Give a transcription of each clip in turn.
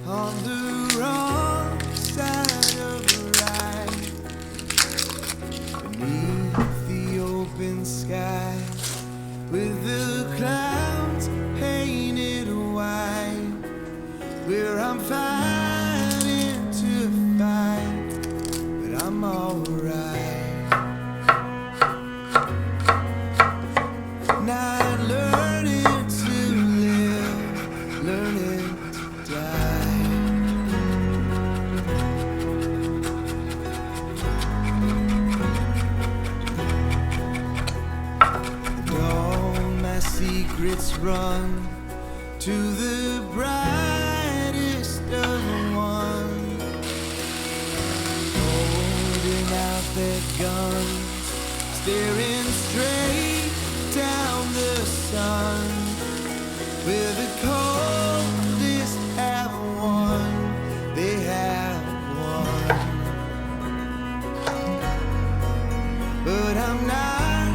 On the wrong side of the ride, beneath the open sky, with the clouds painted white, where I'm fighting to fight, but I'm alright. Not learning to live, learning to die. Secrets run to the brightest of ones, holding out their guns, staring straight down the sun, where the coldest have won, they have won. But I'm not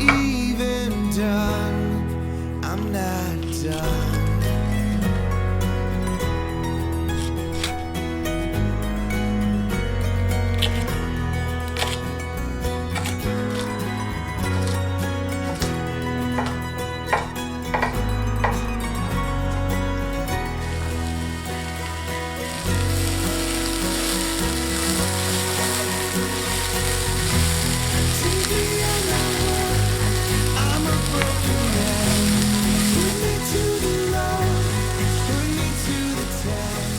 even done, I'm not done. I'm a broken man. Put me to the law, put me to the test.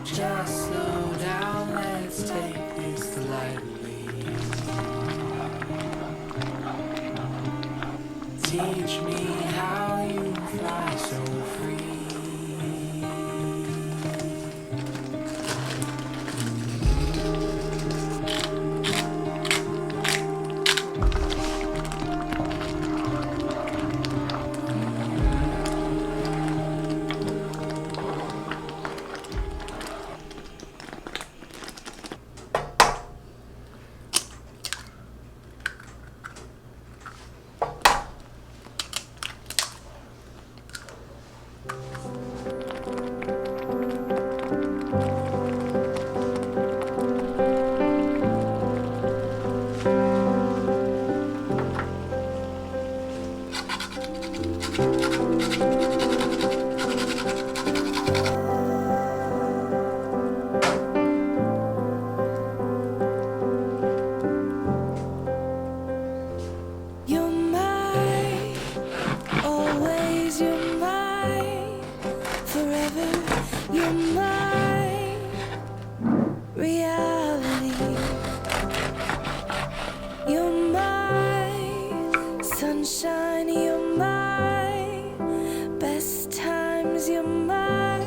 Just slow down, let's take this lightly. Teach me how you fly so free. You're my reality. You're my sunshine. You're my best times. You're my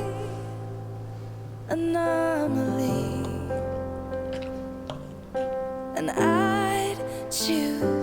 anomaly. choose.